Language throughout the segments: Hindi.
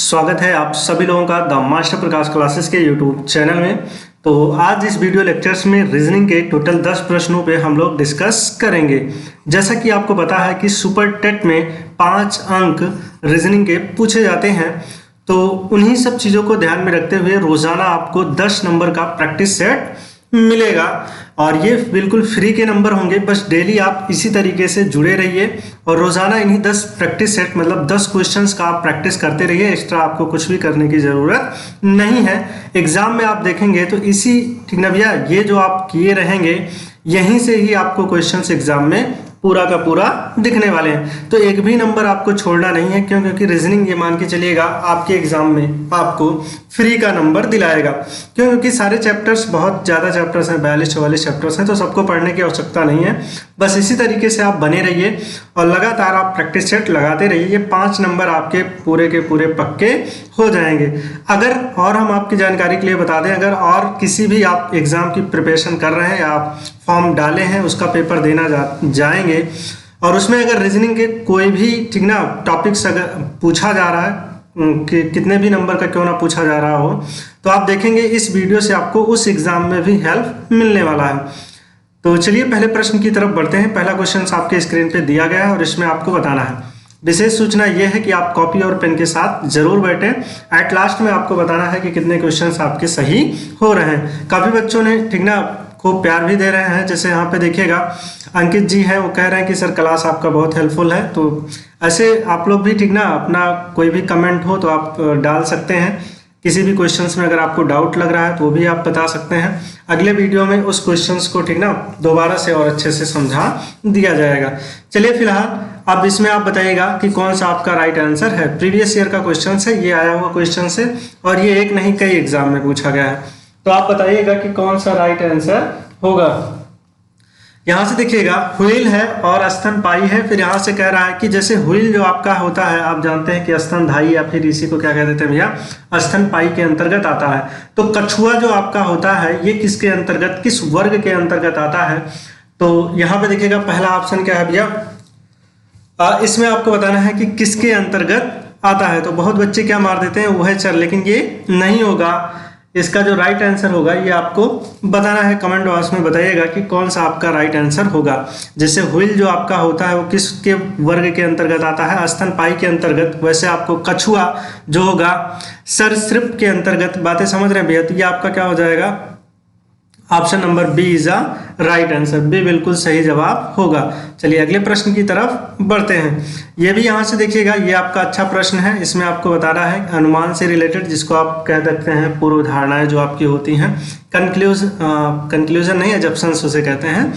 स्वागत है आप सभी लोगों का द मास्टर प्रकाश क्लासेस के यूट्यूब चैनल में। तो आज इस वीडियो लेक्चर्स में रीजनिंग के टोटल 10 प्रश्नों पे हम लोग डिस्कस करेंगे। जैसा कि आपको पता है कि सुपर टेट में 5 अंक रीजनिंग के पूछे जाते हैं, तो उन्हीं सब चीज़ों को ध्यान में रखते हुए रोज़ाना आपको 10 नंबर का प्रैक्टिस सेट मिलेगा और ये बिल्कुल फ्री के नंबर होंगे। बस डेली आप इसी तरीके से जुड़े रहिए और रोजाना इन्हीं 10 प्रैक्टिस सेट मतलब 10 क्वेश्चंस का आप प्रैक्टिस करते रहिए। एक्स्ट्रा आपको कुछ भी करने की ज़रूरत नहीं है। एग्जाम में आप देखेंगे तो इसी ठीक ना भैया, ये जो आप किए रहेंगे यहीं से ही आपको क्वेश्चंस एग्जाम में पूरा का पूरा दिखने वाले हैं। तो एक भी नंबर आपको छोड़ना नहीं है, क्यों? क्योंकि रीजनिंग ये मान के चलिएगा आपके एग्जाम में आपको फ्री का नंबर दिलाएगा। क्यों? क्योंकि सारे चैप्टर्स बहुत ज़्यादा चैप्टर्स हैं, 42-44 चैप्टर्स हैं, तो सबको पढ़ने की आवश्यकता नहीं है। बस इसी तरीके से आप बने रहिए और लगातार आप प्रैक्टिस सेट लगाते रहिए। ये 5 नंबर आपके पूरे के पूरे पक्के हो जाएंगे। अगर और हम आपकी जानकारी के लिए बता दें, अगर और किसी भी आप एग्जाम की प्रिपरेशन कर रहे हैं या आप फॉर्म डाले हैं, उसका पेपर देना जाएंगे और उसमें अगर रीजनिंग के कोई भी ठीक ना टॉपिक्स अगर पूछा जा रहा है कि कितने भी नंबर का क्यों ना पूछा जा रहा हो, तो आप देखेंगे इस वीडियो से आपको उस एग्जाम में भी हेल्प मिलने वाला है। तो चलिए पहले प्रश्न की तरफ बढ़ते हैं। पहला क्वेश्चन आपके स्क्रीन पे दिया गया है और इसमें आपको बताना है। विशेष सूचना यह है कि आप कॉपी और पेन के साथ जरूर बैठें। एट लास्ट में आपको बताना है कि कितने क्वेश्चंस आपके सही हो रहे हैं। काफी बच्चों ने ठीक ना खूब प्यार भी दे रहे हैं। जैसे यहाँ पे देखिएगा अंकित जी हैं, वो कह रहे हैं कि सर क्लास आपका बहुत हेल्पफुल है। तो ऐसे आप लोग भी ठीक ना अपना कोई भी कमेंट हो तो आप डाल सकते हैं। किसी भी क्वेश्चंस में अगर आपको डाउट लग रहा है तो वो भी आप बता सकते हैं। अगले वीडियो में उस क्वेश्चंस को ठीक ना दोबारा से और अच्छे से समझा दिया जाएगा। चलिए फिलहाल अब इसमें आप बताइएगा कि कौन सा आपका राइट आंसर है। प्रीवियस ईयर का क्वेश्चन है, ये आया हुआ क्वेश्चन है और ये एक नहीं कई एग्जाम में पूछा गया है। तो आप बताइएगा कि कौन सा राइट आंसर होगा। यहां से देखिएगा व्हील है और स्तनपायी है। फिर यहां से कह रहा है कि जैसे व्हील जो आपका होता है, आप जानते हैं कि स्तनधारी या फिर इसी को क्या कह देते हैं भैया, स्तनपायी के अंतर्गत आता है। तो कछुआ जो आपका होता है ये किसके अंतर्गत, किस वर्ग के अंतर्गत आता है? तो यहाँ पे देखिएगा पहला ऑप्शन क्या है भैया, इसमें आपको बताना है कि किसके अंतर्गत आता है। तो बहुत बच्चे क्या मार देते हैं वह चर, लेकिन ये नहीं होगा। इसका जो राइट आंसर होगा ये आपको बताना है। कमेंट बॉक्स में बताइएगा कि कौन सा आपका राइट आंसर होगा। जैसे व्हील जो आपका होता है वो किसके वर्ग के अंतर्गत आता है, स्तनपायी के अंतर्गत। वैसे आपको कछुआ जो होगा सरीसृप के अंतर्गत। बातें समझ रहे हैं भैया? तो ये आपका क्या हो जाएगा, option number B is a right answer. B बिल्कुल सही जवाब होगा। चलिए अगले प्रश्न की तरफ बढ़ते हैं। ये भी यहाँ से देखिएगा, ये आपका अच्छा प्रश्न है। इसमें आपको बताना है अनुमान से रिलेटेड, जिसको आप कह सकते हैं पूर्व धारणाएं जो आपकी होती हैं। कंक्लूजन नहीं, एजम्पशंस उसे कहते हैं।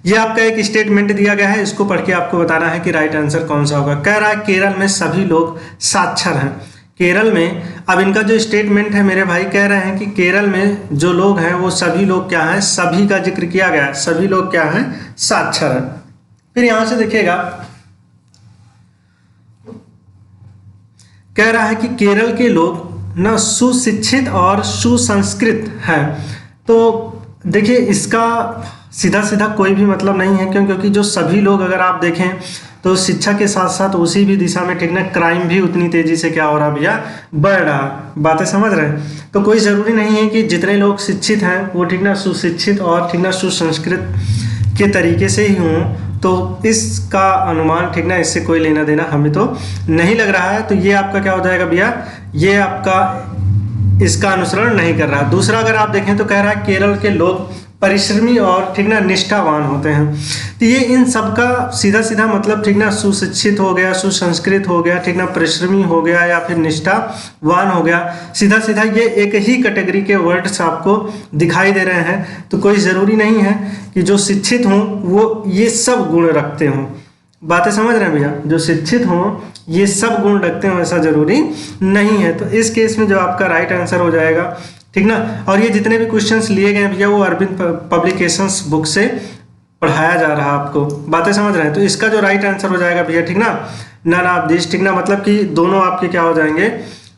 ये आपका एक स्टेटमेंट दिया गया है, इसको पढ़ के आपको बताना है कि राइट आंसर कौन सा होगा। कह रहा है केरल में सभी लोग साक्षर हैं। केरल में, अब इनका जो स्टेटमेंट है मेरे भाई, कह रहे हैं कि केरल में जो लोग हैं वो सभी लोग क्या हैं, सभी का जिक्र किया गया है, सभी लोग क्या हैं, साक्षर हैं। फिर यहां से देखिएगा कह रहा है कि केरल के लोग ना सुशिक्षित और सुसंस्कृत हैं। तो देखिए इसका सीधा सीधा कोई भी मतलब नहीं है। क्यों? क्योंकि जो सभी लोग अगर आप देखें तो शिक्षा के साथ साथ उसी भी दिशा में ठीक ना क्राइम भी उतनी तेजी से क्या हो रहा भैया, बढ़ रहा। बातें समझ रहे हैं? तो कोई जरूरी नहीं है कि जितने लोग शिक्षित हैं वो ठीक ना सुशिक्षित और ठीक ना सुसंस्कृत के तरीके से ही हों। तो इसका अनुमान ठीक ना इससे कोई लेना देना हमें तो नहीं लग रहा है। तो ये आपका क्या हो जाएगा भैया, ये आपका इसका अनुसरण नहीं कर रहा। दूसरा अगर आप देखें तो कह रहा है केरल के लोग परिश्रमी और ठीक ना निष्ठावान होते हैं। तो ये इन सबका सीधा सीधा मतलब ठीक ना सुशिक्षित हो गया, सुसंस्कृत हो गया, ठीक ना परिश्रमी हो गया या फिर निष्ठावान हो गया। सीधा सीधा ये एक ही कैटेगरी के वर्ड्स आपको दिखाई दे रहे हैं। तो कोई ज़रूरी नहीं है कि जो शिक्षित हों वो ये सब गुण रखते हों। बातें समझ रहे हैं भैया? जो शिक्षित हों ये सब गुण रखते हो ऐसा जरूरी नहीं है। तो इस केस में जो आपका राइट आंसर हो जाएगा ठीक ना। और ये जितने भी क्वेश्चंस लिए गए भैया वो अरविंद पब्लिकेशंस बुक से पढ़ाया जा रहा है आपको। बातें समझ रहे हैं? तो इसका जो राइट आंसर हो जाएगा भैया ठीक ना, नन ऑफ दिस ठीक ना, मतलब कि दोनों आपके क्या हो जाएंगे,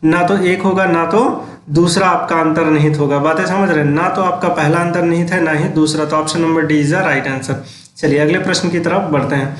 ना तो एक होगा ना तो दूसरा आपका अंतर्निहित होगा। बातें समझ रहे हैं? ना तो आपका पहला अंतर्निहित है ना ही दूसरा। तो option number D is the right answer. चलिए अगले प्रश्न की तरफ बढ़ते हैं।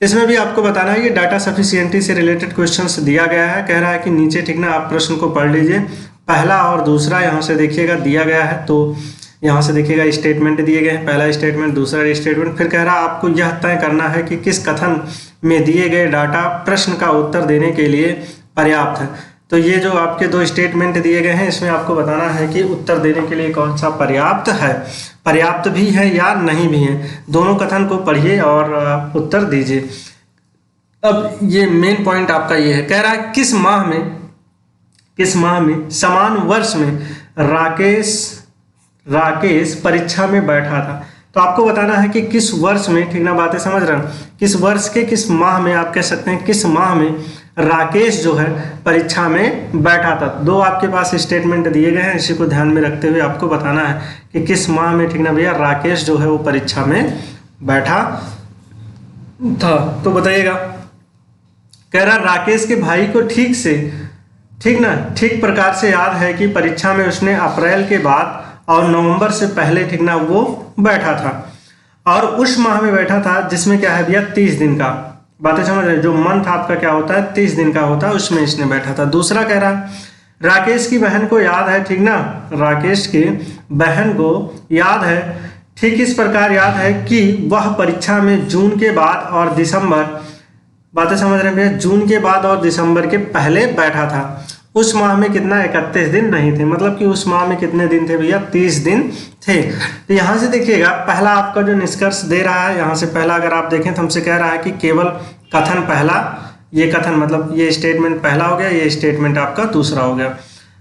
इसमें भी आपको बताना है, ये डाटा सफिशिएंटी से रिलेटेड क्वेश्चंस दिया गया है। कह रहा है कि नीचे ठीक ना आप प्रश्न को पढ़ लीजिए, पहला और दूसरा यहाँ से देखिएगा दिया गया है। तो यहाँ से देखिएगा स्टेटमेंट दिए गए हैं, पहला स्टेटमेंट, दूसरा स्टेटमेंट। फिर कह रहा है आपको यह तय करना है कि किस कथन में दिए गए डाटा प्रश्न का उत्तर देने के लिए पर्याप्त है। तो ये जो आपके दो स्टेटमेंट दिए गए हैं, इसमें आपको बताना है कि उत्तर देने के लिए कौन सा पर्याप्त है, पर्याप्त भी है या नहीं भी है। दोनों कथन को पढ़िए और उत्तर दीजिए। अब ये मेन पॉइंट आपका ये है, कह रहा है किस माह में समान वर्ष में राकेश परीक्षा में बैठा था। तो आपको बताना है कि किस वर्ष में, ठीक ना, बातें समझ रहे हैं, किस वर्ष के किस माह में, आप कह सकते हैं किस माह में राकेश जो है परीक्षा में बैठा था। दो आपके पास स्टेटमेंट दिए गए हैं, इसी को ध्यान में रखते हुए आपको बताना है कि किस माह में, ठीक ना भैया, राकेश जो है वो परीक्षा में बैठा था। तो बताइएगा, कह रहा राकेश के भाई को ठीक प्रकार से याद है कि परीक्षा में उसने अप्रैल के बाद और नवंबर से पहले, ठीक ना, वो बैठा था और उस माह में बैठा था जिसमें क्या है भैया 30 दिन का, बातें समझ रहे हैं, जो मंथ आपका क्या होता है 30 दिन का होता है, उसमें इसने बैठा था। दूसरा कह रहा राकेश की बहन को याद है, ठीक ना, राकेश की बहन को याद है, ठीक इस प्रकार याद है कि वह परीक्षा में जून के बाद और दिसंबर, बातें समझ रहे हैं भैया, जून के बाद और दिसंबर के पहले बैठा था। उस माह में कितना 31 दिन नहीं थे, मतलब कि उस माह में कितने दिन थे भैया 30 दिन थे। तो यहाँ से देखिएगा पहला आपका जो निष्कर्ष दे रहा है, यहाँ से पहला अगर आप देखें तो हमसे कह रहा है कि केवल कथन पहला, ये कथन मतलब ये स्टेटमेंट पहला हो गया, ये स्टेटमेंट आपका दूसरा हो गया।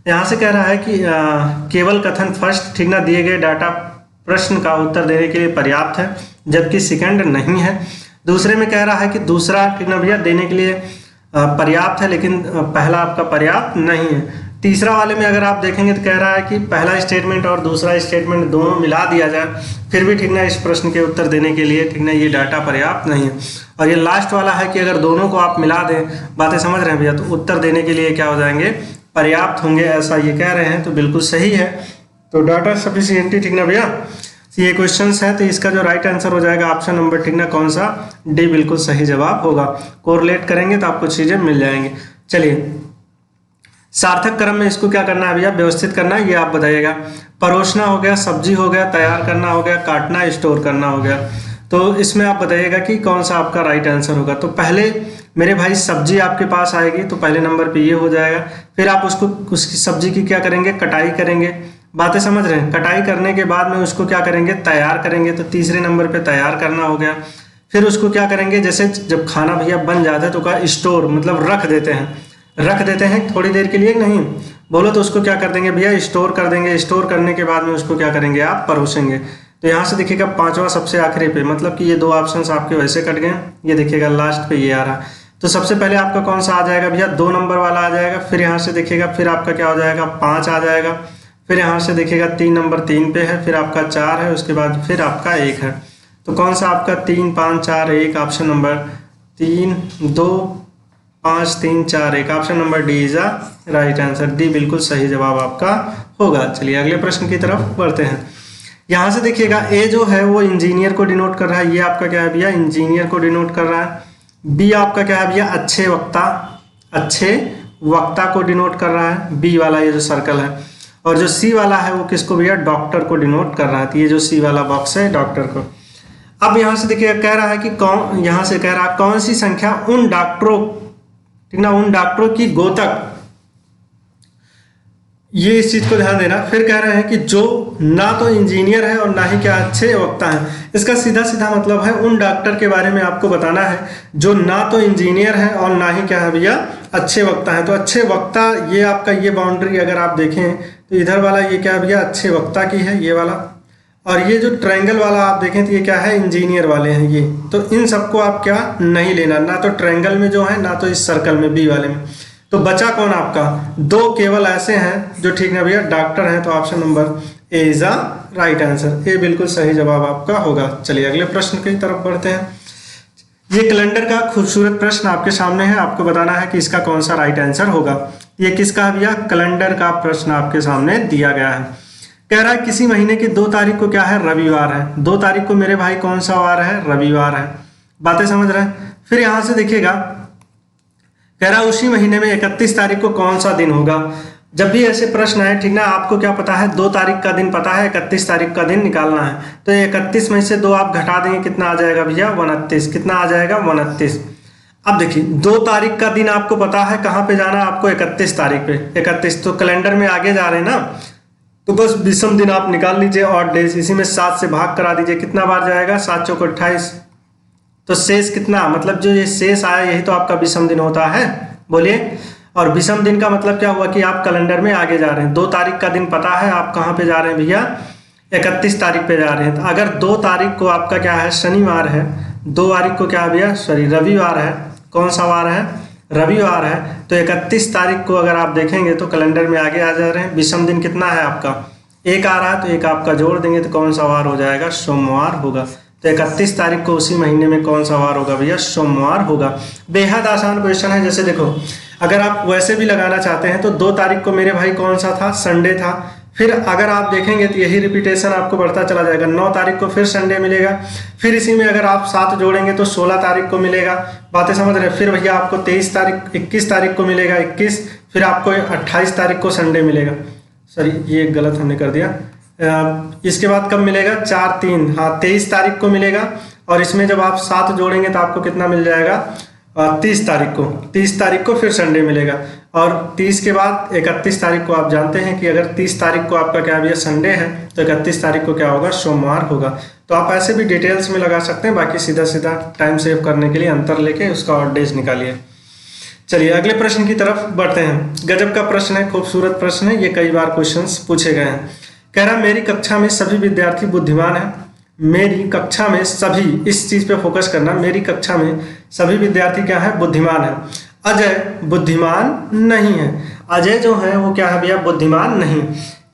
यहाँ से कह रहा है कि केवल कथन फर्स्ट, ठीक ना, दिए गए डाटा प्रश्न का उत्तर देने के लिए पर्याप्त है, जबकि सेकंड नहीं है। दूसरे में कह रहा है कि दूसरा, ठीक ना भैया, देने के लिए पर्याप्त है, लेकिन पहला आपका पर्याप्त नहीं है। तीसरा वाले में अगर आप देखेंगे तो कह रहा है कि पहला स्टेटमेंट और दूसरा स्टेटमेंट दोनों मिला दिया जाए फिर भी, ठीक ना, इस प्रश्न के उत्तर देने के लिए, ठीक ना, ये डाटा पर्याप्त नहीं है। और ये लास्ट वाला है कि अगर दोनों को आप मिला दें, बातें समझ रहे हैं भैया, तो उत्तर देने के लिए क्या हो जाएंगे, पर्याप्त होंगे, ऐसा ये कह रहे हैं। तो बिल्कुल सही है। तो डाटा सफिशिएंटी, ठीक ना भैया, ये क्वेश्चन है, तो इसका जो राइट आंसर हो जाएगा ऑप्शन नंबर, ठीक ना, कौन सा, डी बिल्कुल सही जवाब होगा। कोरिलेट करेंगे तो आपको चीजें मिल जाएंगी। चलिए, सार्थक क्रम में इसको क्या करना है भैया, व्यवस्थित करना है, ये आप बताइएगा। परोसना हो गया, सब्जी हो गया, तैयार करना हो गया, काटना, स्टोर करना हो गया। तो इसमें आप बताइएगा कि कौन सा आपका राइट आंसर होगा। तो पहले मेरे भाई सब्जी आपके पास आएगी, तो पहले नंबर पे ये हो जाएगा। फिर आप उसकी सब्जी की क्या करेंगे, कटाई करेंगे, बातें समझ रहे हैं। कटाई करने के बाद में उसको क्या करेंगे, तैयार करेंगे, तो तीसरे नंबर पे तैयार करना हो गया। फिर उसको क्या करेंगे, जैसे जब खाना भैया बन जाता है तो का स्टोर, मतलब रख देते हैं थोड़ी देर के लिए, नहीं बोलो तो उसको क्या कर देंगे भैया, स्टोर कर देंगे। स्टोर करने के बाद में उसको क्या करेंगे, आप परोसेंगे। तो यहाँ से देखिएगा पांचवा सबसे आखिरी पे, मतलब कि ये दो ऑप्शंस आपके वैसे कट गए, ये देखिएगा लास्ट पे ये आ रहा। तो सबसे पहले आपका कौन सा आ जाएगा भैया, 2 नंबर वाला आ जाएगा। फिर यहाँ से देखिएगा, फिर आपका क्या हो जाएगा, 5 आ जाएगा। फिर यहाँ से देखिएगा 3 नंबर 3 पे है, फिर आपका 4 है, उसके बाद फिर आपका 1 है। तो कौन सा आपका 3 5 4 1, option number 3 2 5 3 4 1, option number D is a right answer. D बिल्कुल सही जवाब आपका होगा। चलिए अगले प्रश्न की तरफ बढ़ते हैं। यहाँ से देखिएगा ए जो है वो इंजीनियर को डिनोट कर रहा है, ये आपका क्या है भैया, इंजीनियर को डिनोट कर रहा है। बी आपका क्या है भैया, अच्छे वक्ता को डिनोट कर रहा है, बी वाला ये जो सर्कल है। और जो सी वाला है वो किसको भैया, डॉक्टर को डिनोट कर रहा है। तो ये जो सी वाला बॉक्स है डॉक्टर को। अब यहाँ से देखिए कह रहा है कि कौन, यहाँ से कह रहा है कौन सी संख्या उन डॉक्टरों, ठीक ना, उन डॉक्टरों की गोतक, ये इस चीज को ध्यान देना। फिर कह रहे हैं कि जो ना तो इंजीनियर है और ना ही क्या अच्छे वक्ता है। इसका सीधा सीधा मतलब है उन डॉक्टर के बारे में आपको बताना है जो ना तो इंजीनियर है और ना ही क्या है भैया, अच्छे वक्ता है। तो अच्छे वक्ता, ये आपका ये बाउंड्री अगर आप देखें तो इधर वाला ये क्या है भैया, अच्छे वक्ता की है ये वाला। और ये जो ट्रायंगल वाला आप देखें तो ये क्या है, इंजीनियर वाले हैं ये। तो इन सबको आप क्या नहीं लेना, ना तो ट्रायंगल में जो है, ना तो इस सर्कल में बी वाले में। तो बचा कौन आपका, 2 केवल ऐसे हैं जो, ठीक है भैया, डॉक्टर हैं। तो option number A is a right answer. A बिल्कुल सही जवाब आपका होगा। चलिए अगले प्रश्न की तरफ बढ़ते हैं। ये कैलेंडर का खूबसूरत प्रश्न आपके सामने है, आपको बताना है कि इसका कौन सा राइट आंसर होगा। ये किसका है भैया, कैलेंडर का प्रश्न आपके सामने दिया गया है। कह रहा है किसी महीने की 2 तारीख को क्या है, रविवार है। 2 तारीख को मेरे भाई कौन सा वार है, रविवार है। बातें समझ रहे हैं। फिर यहाँ से देखिएगा, कह रहा उसी महीने में 31 तारीख को कौन सा दिन होगा। जब भी ऐसे प्रश्न आए, ठीक ना, आपको क्या पता है, 2 तारीख का दिन पता है, 31 तारीख का दिन निकालना है। तो 31 में से 2 आप घटा देंगे, कितना आ जाएगा भैया, 29। कितना आ जाएगा, 29। अब देखिए 2 तारीख का दिन आपको पता है, कहाँ पे जाना है आपको, 31 तारीख पे। 31 तो कैलेंडर में आगे जा रहे हैं ना, तो बस विषम दिन आप निकाल लीजिए और डेज इसी में 7 से भाग करा दीजिए। कितना बार जाएगा, 7 चौक 28। तो शेष कितना, मतलब जो ये शेष आया यही तो आपका विषम दिन होता है, बोलिए। और विषम दिन का मतलब क्या हुआ कि आप कैलेंडर में आगे जा रहे हैं। 2 तारीख का दिन पता है, आप कहाँ पे जा रहे हैं भैया, 31 तारीख पे जा रहे हैं। तो अगर 2 तारीख को आपका क्या है, शनिवार है, 2 तारीख को क्या है भैया, सॉरी रविवार है, कौन सा वार है, रविवार है, तो 31 तारीख को अगर आप देखेंगे तो कैलेंडर में आगे आ जा रहे हैं। विषम दिन कितना है आपका, 1 आ रहा है, तो 1 आपका जोड़ देंगे तो कौन सा वार हो जाएगा, सोमवार होगा। तो 31 तारीख को उसी महीने में कौन सा वार होगा भैया, सोमवार होगा। बेहद आसान क्वेश्चन है। जैसे देखो, अगर आप वैसे भी लगाना चाहते हैं तो 2 तारीख को मेरे भाई कौन सा था, संडे था। फिर अगर आप देखेंगे तो यही रिपीटेशन आपको बढ़ता चला जाएगा। 9 तारीख को फिर संडे मिलेगा, फिर इसी में अगर आप 7 जोड़ेंगे तो 16 तारीख को मिलेगा। बातें समझ रहे हैं। फिर भैया आपको 23 तारीख 21 तारीख को मिलेगा 21, फिर आपको 28 तारीख को संडे मिलेगा। सॉरी ये गलत हमने कर दिया। इसके बाद कब मिलेगा, 4-3, हाँ 23 तारीख को मिलेगा। और इसमें जब आप 7 जोड़ेंगे तो आपको कितना मिल जाएगा, 30 तारीख को। 30 तारीख को फिर संडे मिलेगा। और 30 के बाद 31 तारीख को आप जानते हैं कि अगर 30 तारीख को आपका क्या भैया संडे है, तो 31 तारीख को क्या होगा, सोमवार होगा। तो आप ऐसे भी डिटेल्स में लगा सकते हैं, बाकी सीधा सीधा टाइम सेव करने के लिए अंतर लेके उसका और डेज निकालिए। चलिए अगले प्रश्न की तरफ बढ़ते हैं। गजब का प्रश्न है, खूबसूरत प्रश्न है, ये कई बार क्वेश्चंस पूछे गए हैं। कह रहा मेरी कक्षा में सभी विद्यार्थी बुद्धिमान हैं। मेरी कक्षा में सभी, इस चीज पे फोकस करना, मेरी कक्षा में सभी विद्यार्थी क्या है, बुद्धिमान है। अजय बुद्धिमान नहीं है। अजय जो है वो क्या है भैया, बुद्धिमान नहीं।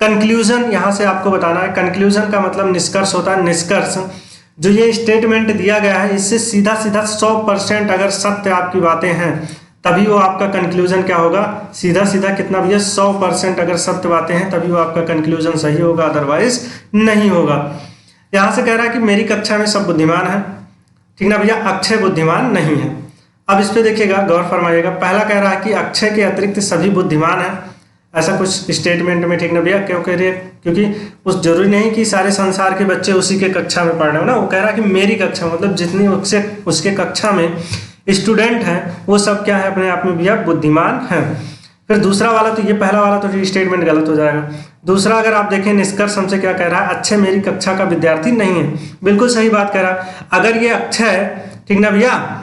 कंक्लूजन यहाँ से आपको बताना है। कंक्लूजन का मतलब निष्कर्ष होता है। निष्कर्ष जो ये स्टेटमेंट दिया गया है, इससे सीधा सीधा 100% अगर सत्य आपकी बातें हैं तभी वो आपका कंक्लूजन क्या होगा, सीधा सीधा कितना भैया, 100% अगर सत्य बातें हैं तभी वो आपका कंक्लूजन सही होगा, अदरवाइज नहीं होगा। यहाँ से कह रहा है कि मेरी कक्षा में सब बुद्धिमान है, ठीक ना भैया, अक्षय बुद्धिमान नहीं है। अब इस पे देखिएगा, गौर फरमाइएगा। पहला कह रहा है कि अक्षय के अतिरिक्त सभी बुद्धिमान हैं, ऐसा कुछ स्टेटमेंट में, ठीक ना भैया। क्यों कह रही है, क्योंकि उस जरूरी नहीं कि सारे संसार के बच्चे उसी के कक्षा में पढ़ रहे हो ना। वो कह रहा है कि मेरी कक्षा, मतलब जितनी उसके कक्षा में स्टूडेंट हैं वो सब क्या है, अपने आप में भैया बुद्धिमान हैं। फिर दूसरा वाला, तो ये पहला वाला तो स्टेटमेंट गलत हो जाएगा। दूसरा अगर आप देखें, निष्कर्ष हमसे क्या कह रहा है, अक्षय मेरी कक्षा का विद्यार्थी नहीं है। बिल्कुल सही बात कह रहा है। अगर ये अक्षय, ठीक ना भैया,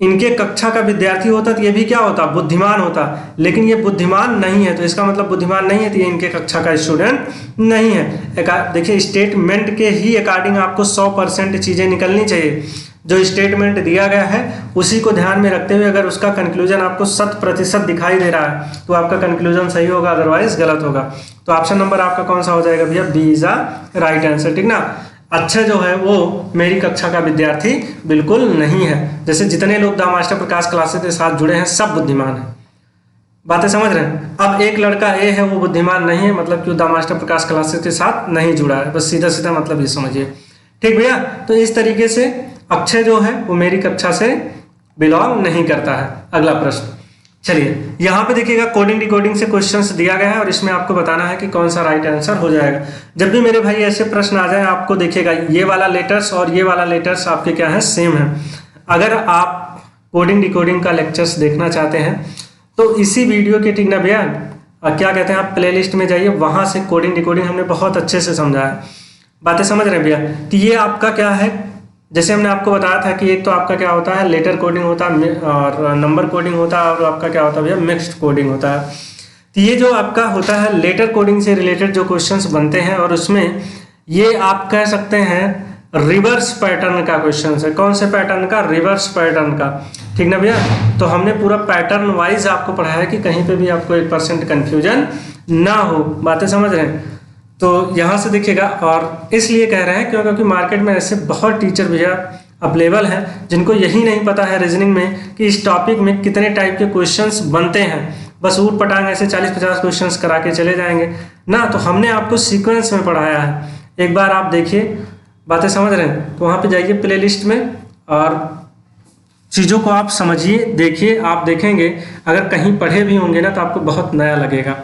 इनके कक्षा का विद्यार्थी होता तो ये भी क्या होता, बुद्धिमान होता। लेकिन ये बुद्धिमान नहीं है, तो इसका मतलब बुद्धिमान नहीं है तो ये इनके कक्षा का स्टूडेंट नहीं है। देखिए स्टेटमेंट के ही अकॉर्डिंग आपको 100% चीजें निकलनी चाहिए। जो स्टेटमेंट दिया गया है उसी को ध्यान में रखते हुए अगर उसका कंक्लूजन आपको 100% दिखाई दे रहा है तो आपका कंक्लूजन सही होगा, अदरवाइज गलत होगा। तो ऑप्शन नंबर आपका कौन सा हो जाएगा भैया, B is a right answer, ठीक ना। अक्षय जो है वो मेरी कक्षा का विद्यार्थी बिल्कुल नहीं है। जैसे जितने लोग द मास्टर प्रकाश क्लासेस के साथ जुड़े हैं सब बुद्धिमान हैं। बातें समझ रहे हैं। अब एक लड़का ए है वो बुद्धिमान नहीं है, मतलब कि द मास्टर प्रकाश क्लासेस के साथ नहीं जुड़ा है, बस सीधा सीधा मतलब ये समझिए, ठीक भैया। तो इस तरीके से अक्षय जो है वो मेरी कक्षा से बिलोंग नहीं करता है। अगला प्रश्न, चलिए यहाँ पे देखिएगा, कोडिंग डिकोडिंग से क्वेश्चंस दिया गया है और इसमें आपको बताना है कि कौन सा राइट आंसर हो जाएगा। जब भी मेरे भाई ऐसे प्रश्न आ जाए, आपको देखिएगा ये वाला लेटर्स और ये वाला लेटर्स आपके क्या है, सेम है। अगर आप कोडिंग डिकोडिंग का लेक्चर्स देखना चाहते हैं तो इसी वीडियो के, ठीक ना भैया, क्या कहते हैं, आप प्लेलिस्ट में जाइए, वहां से कोडिंग डिकोडिंग हमने बहुत अच्छे से समझा है। बातें समझ रहे हैं भैया। तो ये आपका क्या है, जैसे हमने आपको बताया था कि एक तो आपका क्या होता है, लेटर कोडिंग होता है और नंबर कोडिंग होता है, और आपका क्या होता है भैया, मिक्स्ड कोडिंग होता है। तो ये जो आपका होता है लेटर कोडिंग से रिलेटेड जो क्वेश्चंस बनते हैं, और उसमें ये आप कह सकते हैं रिवर्स पैटर्न का क्वेश्चन है। कौन से पैटर्न का, रिवर्स पैटर्न का, ठीक ना भैया। तो हमने पूरा पैटर्न वाइज आपको पढ़ाया है कि कहीं पे भी आपको 1% कंफ्यूजन ना हो। बातें समझ रहे हैं। तो यहाँ से देखिएगा, और इसलिए कह रहे हैं क्योंकि मार्केट में ऐसे बहुत टीचर भैया अवेलेबल हैं जिनको यही नहीं पता है रीजनिंग में कि इस टॉपिक में कितने टाइप के क्वेश्चंस बनते हैं। बस ऊट पटांग ऐसे 40-50 क्वेश्चंस करा के चले जाएंगे ना। तो हमने आपको सीक्वेंस में पढ़ाया है, एक बार आप देखिए। बातें समझ रहे हैं। तो वहाँ पे जाइए प्लेलिस्ट में और चीज़ों को आप समझिए, देखिए, आप देखेंगे अगर कहीं पढ़े भी होंगे ना तो आपको बहुत नया लगेगा।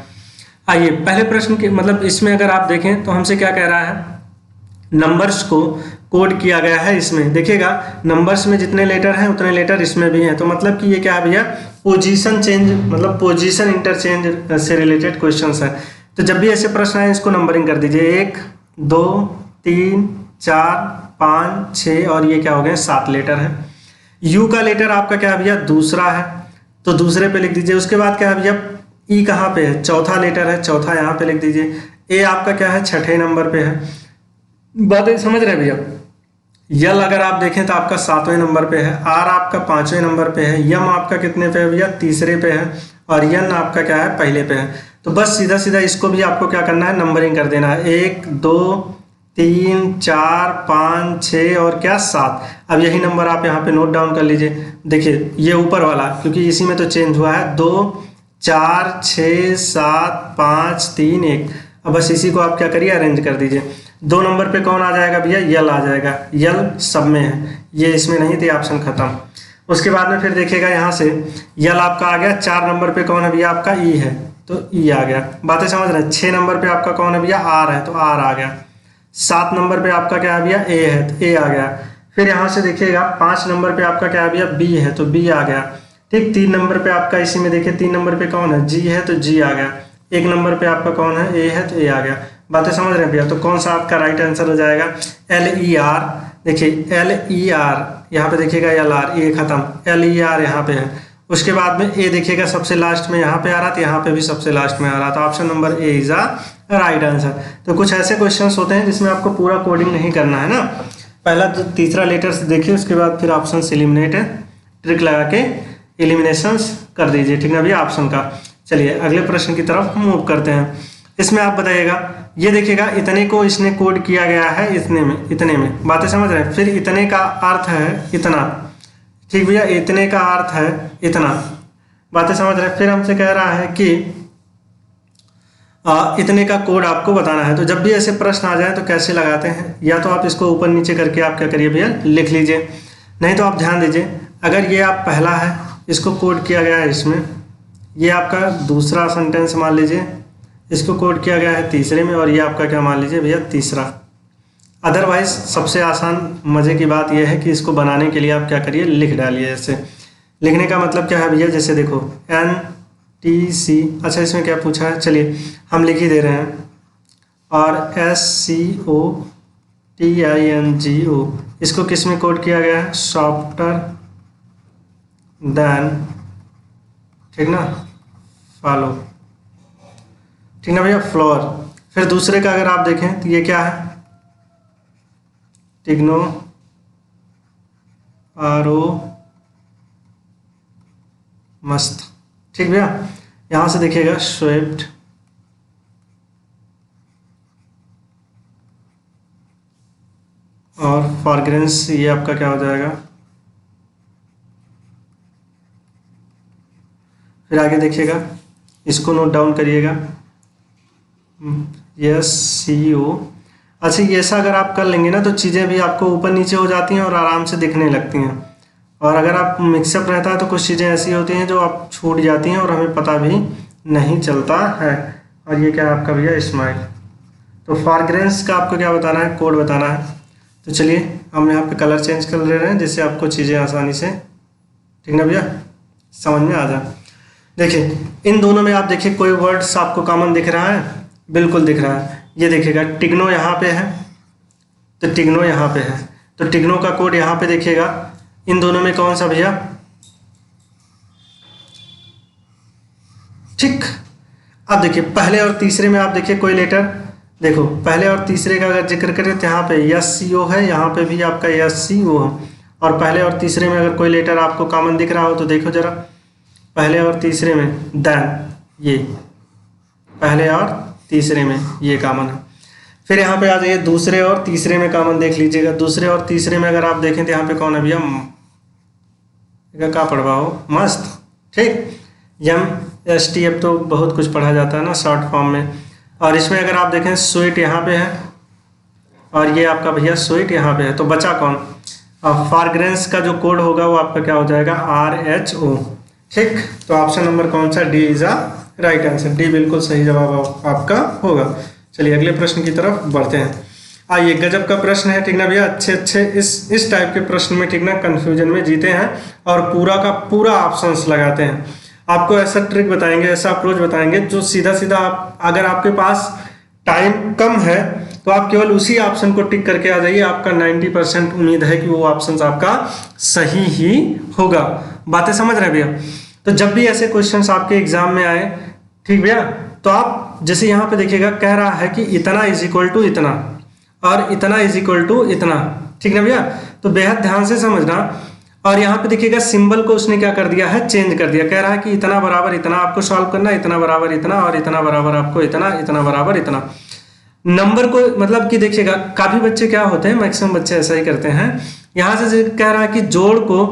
आइए पहले प्रश्न के मतलब इसमें अगर आप देखें तो हमसे क्या कह रहा है, नंबर्स को कोड किया गया है। इसमें देखिएगा नंबर्स में जितने लेटर हैं उतने लेटर इसमें भी हैं, तो मतलब कि ये क्या है भैया, पोजीशन चेंज मतलब पोजीशन इंटरचेंज से रिलेटेड क्वेश्चंस है। तो जब भी ऐसे प्रश्न आए इसको नंबरिंग कर दीजिए, 1 2 3 4 5 6 और ये क्या हो गए 7 लेटर है। यू का लेटर आपका क्या है भैया, दूसरा है, तो दूसरे पे लिख दीजिए। उसके बाद क्या है भैया, ई कहाँ पे है, चौथा लेटर है, चौथा यहाँ पे लिख दीजिए। ए आपका क्या है, छठे नंबर पे है। बातें समझ रहे भैया। यल अगर आप देखें तो आपका 7वें नंबर पे है। आर आपका 5वें नंबर पे है। यम आपका कितने पे है भैया, तीसरे पे है। और यन आपका क्या है, पहले पे है। तो बस सीधा सीधा इसको भी आपको क्या करना है, नंबरिंग कर देना है, 1 2 3 4 5 6 और क्या 7। अब यही नंबर आप यहाँ पे नोट डाउन कर लीजिए। देखिए ये ऊपर वाला क्योंकि इसी में तो चेंज हुआ है, 2 4 6 7 5 3 1। अब बस इसी को आप क्या करिए, अरेंज कर दीजिए। 2 नंबर पे कौन आ जाएगा भैया, यल आ जाएगा। यल सब में है, ये इसमें नहीं थी, ऑप्शन खत्म। उसके बाद में फिर देखिएगा यहाँ से यल आपका आ गया। 4 नंबर पे कौन है भैया, आपका ई है, तो ई आ गया। बातें समझ रहे हैं। 6 नंबर पे आपका कौन है भैया, आर है, तो आर आ गया। 7 नंबर पे आपका क्या है भैया, ए है, तो ए आ गया। फिर यहाँ से देखिएगा 5 नंबर पे आपका क्या है भैया, बी है, तो बी आ गया। ठीक, 3 नंबर पे आपका इसी में देखिए 3 नंबर पे कौन है, जी है, तो जी आ गया। 1 नंबर पे आपका कौन है, ए है, तो ए आ गया। बातें समझ रहे हैं भैया। तो कौन सा आपका राइट आंसर हो जाएगा, LER। देखिए LER यहाँ पे देखिएगा, LR, ए खत्म, LER यहाँ पे है। उसके बाद में ए देखिएगा सबसे लास्ट में यहाँ पे आ रहा, तो यहाँ पे भी सबसे लास्ट में आ रहा, तो option number A is a right answer. तो कुछ ऐसे क्वेश्चंस होते हैं जिसमें आपको पूरा कोडिंग नहीं करना है ना, पहला जो तीसरा लेटर से देखिए, उसके बाद फिर ऑप्शन से एलिमिनेट है, ट्रिक लगा के एलिमिनेशंस कर दीजिए, ठीक ना भैया, ऑप्शन का। चलिए अगले प्रश्न की तरफ मूव करते हैं। इसमें आप बताइएगा, ये देखिएगा इतने को इसने कोड किया गया है इतने में, बातें समझ रहे हैं। फिर इतने का अर्थ है इतना, ठीक भैया, इतने का अर्थ है इतना, बातें समझ रहे हैं। फिर हमसे कह रहा है कि इतने का कोड आपको बताना है। तो जब भी ऐसे प्रश्न आ जाए तो कैसे लगाते हैं, या तो आप इसको ऊपर नीचे करके आप क्या करिए भैया, लिख लीजिए, नहीं तो आप ध्यान दीजिए, अगर ये आप पहला है इसको कोड किया गया है इसमें, ये आपका दूसरा सेंटेंस मान लीजिए, इसको कोड किया गया है तीसरे में, और ये आपका क्या मान लीजिए भैया, तीसरा। अदरवाइज सबसे आसान मज़े की बात यह है कि इसको बनाने के लिए आप क्या करिए, लिख डालिए। ऐसे लिखने का मतलब क्या है भैया, जैसे देखो NTC, अच्छा इसमें क्या पूछा है, चलिए हम लिख ही दे रहे हैं, और SCOTINGO इसको किस में कोड किया गया है, सॉफ्टर देन, ठीक ना, फॉलो, ठीक ना भैया, फ्लोर। फिर दूसरे का अगर आप देखें तो ये क्या है, टिग्नो आरो मस्त, ठीक भैया। यहाँ से देखिएगा स्विफ्ट, और फ्रेग्रेंस, ये आपका क्या हो जाएगा। फिर आगे देखिएगा, इसको नोट डाउन करिएगा, SCO। अच्छा ये ऐसा अगर आप कर लेंगे ना तो चीज़ें भी आपको ऊपर नीचे हो जाती हैं और आराम से दिखने लगती हैं। और अगर आप मिक्सअप रहता है तो कुछ चीज़ें ऐसी होती हैं जो आप छूट जाती हैं और हमें पता भी नहीं चलता है। और ये क्या है आपका भैया, स्माइल। तो फ्रेग्रेंस का आपको क्या बताना है, कोड बताना है। तो चलिए हम यहाँ पे कलर चेंज कर ले रहे हैं जिससे आपको चीज़ें आसानी से, ठीक ना भैया, समझ में आ जाए। देखिए इन दोनों में आप देखिए कोई वर्ड्स आपको कॉमन दिख रहा है, बिल्कुल दिख रहा है। ये देखिएगा टिग्नो यहाँ पे है, तो टिग्नो यहाँ पे है, तो टिग्नो का कोड यहाँ पे देखिएगा। इन दोनों में कौन सा भैया, ठीक। अब देखिए पहले और तीसरे में आप देखिए कोई लेटर, देखो पहले और तीसरे का अगर जिक्र करें तो यहाँ पे SCO है, यहाँ पे भी आपका SCO है। और पहले और तीसरे में अगर कोई लेटर आपको कॉमन दिख रहा हो तो देखो जरा, पहले और तीसरे में देन, ये पहले और तीसरे में ये कॉमन है। फिर यहाँ पे आ जाइए दूसरे और तीसरे में कॉमन देख लीजिएगा। दूसरे और तीसरे में अगर आप देखें तो यहाँ पे कौन है भैया, क्या पढ़वा हो, मस्त, ठीक। MST अब तो बहुत कुछ पढ़ा जाता है ना शॉर्ट फॉर्म में। और इसमें अगर आप देखें स्वीट यहाँ पे है, और ये आपका भैया स्वीट यहाँ पे है, तो बचा कौन, फ्रेग्रेंस का जो कोड होगा वो आपका क्या हो जाएगा RH O। ठीक, तो ऑप्शन नंबर कौन सा, D is a right answer. D बिल्कुल सही जवाब आपका होगा। चलिए अगले प्रश्न की तरफ बढ़ते हैं। आइए, गजब का प्रश्न है, ठीक ना भैया। अच्छे इस टाइप के प्रश्न में, ठीक ना, कंफ्यूजन में जीते हैं और पूरा का पूरा ऑप्शंस लगाते हैं। आपको ऐसा ट्रिक बताएंगे, ऐसा अप्रोच बताएंगे जो सीधा सीधा आप, अगर आपके पास टाइम कम है तो आप केवल उसी ऑप्शन को टिक करके आ जाइए, आपका 90% उम्मीद है कि वो ऑप्शन आपका सही ही होगा। बातें समझ रहे हैं भैया। तो जब भी ऐसे क्वेश्चंस आपके एग्जाम में आए, ठीक भैया, तो आप जैसे यहाँ पे देखिएगा कह रहा है कि इतना इज इक्वल टू इतना और इतना इज इक्वल टू इतना, ठीक ना भैया, तो बेहद ध्यान से समझना। और यहाँ पे देखिएगा सिंबल को उसने क्या कर दिया है, चेंज कर दिया। कह रहा है कि इतना बराबर इतना आपको सॉल्व करना, इतना बराबर इतना और इतना बराबर आपको इतना, इतना बराबर इतना। नंबर को मतलब कि देखिएगा काफी बच्चे क्या होते हैं, मैक्सिमम बच्चे ऐसा ही करते हैं। यहाँ से कह रहा है कि जोड़ को,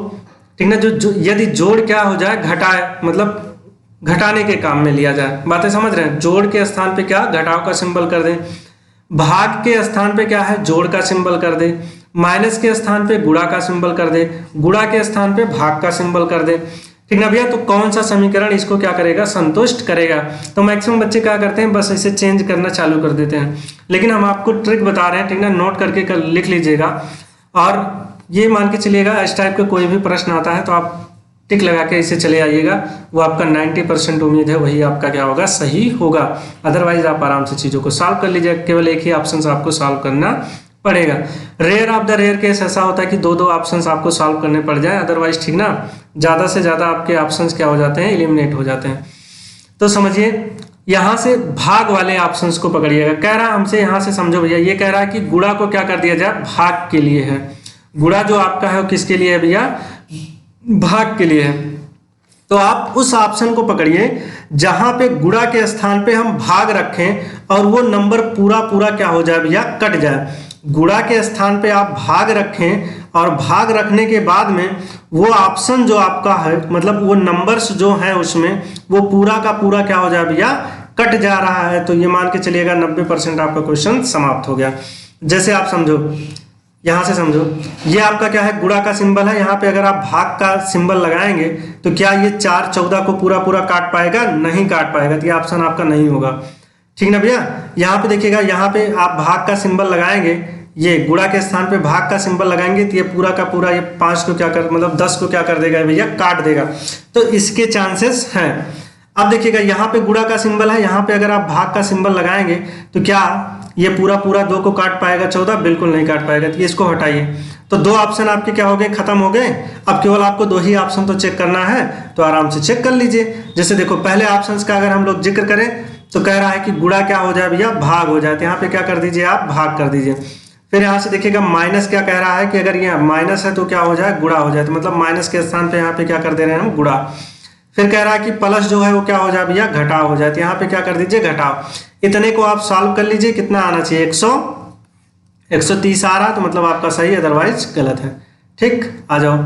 ठीक ना, जो यदि जोड़ क्या हो जाए, घटाए, मतलब घटाने के काम में लिया जाए। बातें समझ रहे हैं। जोड़ के स्थान पे क्या, घटाव का सिंबल कर दें। भाग के स्थान पे क्या है, जोड़ का सिंबल कर दे। माइनस के स्थान पे गुणा का सिंबल कर दे। गुणा के स्थान पे भाग का सिंबल कर दे, ठीक ना भैया। तो कौन सा समीकरण इसको क्या करेगा, संतुष्ट करेगा। तो मैक्सिमम बच्चे क्या करते हैं, बस इसे चेंज करना चालू कर देते हैं। लेकिन हम आपको ट्रिक बता रहे हैं, ठीक ना, नोट करके लिख लीजिएगा। और ये मान के चलिएगा इस टाइप का कोई भी प्रश्न आता है तो आप टिक लगा के इसे चले आइएगा, वो आपका 90% उम्मीद है वही आपका क्या होगा, सही होगा। अदरवाइज आप आराम से चीजों को सॉल्व कर लीजिएगा। केवल एक ही ऑप्शन आपको सॉल्व करना पड़ेगा। Rare of the rare case ऐसा होता है कि दो ऑप्शंस आपको सॉल्व करने पड़ जाए, अदरवाइज ठीक ना, ज्यादा से ज्यादा आपके ऑप्शंस क्या हो जाते हैं, एलिमिनेट हो जाते हैं। तो समझिए, यहां से भाग वाले ऑप्शंस को पकड़िएगा। कह रहा है हमसे, यहां से समझो भैया, ये कह रहा है कि गुणा को क्या कर दिया जाए, भाग के लिए है। गुणा जो आपका है वो किसके लिए है भैया, भाग के लिए है। तो आप उस ऑप्शन को पकड़िए जहां पे गुणा के स्थान पे हम भाग रखें और वो नंबर पूरा पूरा क्या हो जाए भैया, कट जाए। गुणा के स्थान पे आप भाग रखें और भाग रखने के बाद में वो ऑप्शन जो आपका है, मतलब वो नंबर्स जो है उसमें वो पूरा का पूरा क्या हो जाए भैया, कट जा रहा है। तो ये मान के चलिएगा 90% आपका क्वेश्चन समाप्त हो गया। जैसे आप समझो, यहां से समझो, ये आपका क्या है, गुणा का सिंबल है। यहाँ पे अगर आप भाग का सिंबल लगाएंगे तो क्या ये 4 14 को पूरा पूरा काट पाएगा, नहीं काट पाएगा। तो ये ऑप्शन आपका नहीं होगा, ठीक ना भैया। यहाँ पे देखिएगा, यहाँ पे आप भाग का सिंबल लगाएंगे, ये गुणा के स्थान पे भाग का सिंबल लगाएंगे तो ये पूरा का पूरा ये 5 को क्या कर, मतलब 10 को क्या कर देगा भैया, काट देगा। तो इसके चांसेस हैं। अब देखिएगा यहाँ पे गुणा का सिंबल है, यहाँ पे अगर आप भाग का सिंबल लगाएंगे तो क्या ये पूरा पूरा 2 को काट पाएगा, 14 बिल्कुल नहीं काट पाएगा। तो ये इसको हटाइए। तो 2 ऑप्शन आपके क्या हो गए, खत्म हो गए। अब केवल आपको 2 ही ऑप्शन तो चेक करना है, तो आराम से चेक कर लीजिए। जैसे देखो, पहले ऑप्शन का अगर हम लोग जिक्र करें तो कह रहा है कि गुणा क्या हो जाए भैया, भाग हो जाए। तो यहाँ पे क्या कर दीजिए, आप भाग कर दीजिए। फिर यहाँ से देखिएगा माइनस क्या कह रहा है कि अगर ये माइनस है तो क्या हो जाए, गुणा हो जाए। तो मतलब माइनस के स्थान पे यहाँ पे क्या कर दे रहे हैं हम, गुणा। फिर कह रहा है कि प्लस जो है वो क्या हो जाए भैया, घटाव हो जाए। तो यहाँ पे क्या कर दीजिए, घटाव। इतने को आप सॉल्व कर लीजिए, कितना आना चाहिए, 130 आ रहा, तो मतलब आपका सही, अदरवाइज गलत है। ठीक, आ जाओ।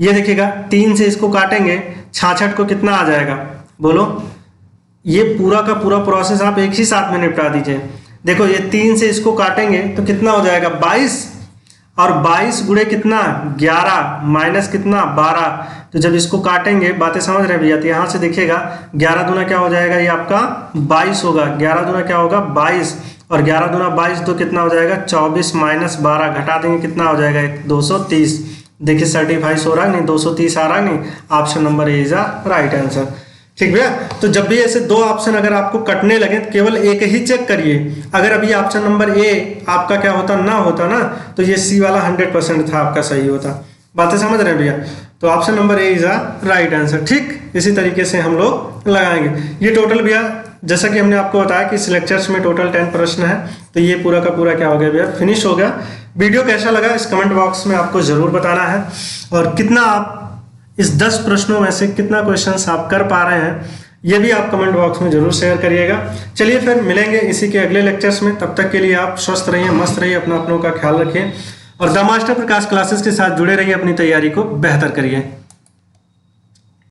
ये देखिएगा 3 से इसको काटेंगे, 66 को कितना आ जाएगा, बोलो। ये पूरा का पूरा प्रोसेस आप एक ही साथ में निपटा दीजिए। देखो, ये 3 से इसको काटेंगे तो कितना हो जाएगा, 22, और 22 गुणे कितना, 11, माइनस कितना, 12। तो जब इसको काटेंगे, बातें समझ रहे हैं भैया, तो यहाँ से देखिएगा 11 दूना क्या हो जाएगा, ये आपका 22 होगा। 11 दूना क्या होगा, 22, और 11 दूना 22, तो कितना हो जाएगा, 24 माइनस 12, घटा देंगे कितना हो जाएगा, 230। देखिए सर्टिफाइड हो रहा है नहीं, 230 आ रहा है नहीं। Option number A is the right answer. ठीक भैया। तो जब भी ऐसे 2 ऑप्शन अगर आपको कटने लगे तो केवल एक ही चेक करिए। अगर अभी ऑप्शन नंबर ए आपका क्या होता, ना होता ना, तो ये सी वाला 100% था आपका सही होता। बातें समझ रहे हैं भैया। तो option number A is a right answer. ठीक, इसी तरीके से हम लोग लगाएंगे। ये टोटल भैया, जैसा कि हमने आपको बताया कि इस लेक्चर्स में टोटल 10 प्रश्न है, तो ये पूरा का पूरा क्या हो गया भैया, फिनिश हो गया। वीडियो कैसा लगा इस कमेंट बॉक्स में आपको जरूर बताना है, और कितना आप इस 10 प्रश्नों में से कितना क्वेश्चंस आप कर पा रहे हैं, ये भी आप कमेंट बॉक्स में जरूर शेयर करिएगा। चलिए फिर मिलेंगे इसी के अगले लेक्चर्स में। तब तक के लिए आप स्वस्थ रहिए, मस्त रहिए, अपनों का ख्याल रखिए, और द मास्टर प्रकाश क्लासेस के साथ जुड़े रहिए, अपनी तैयारी को बेहतर करिए।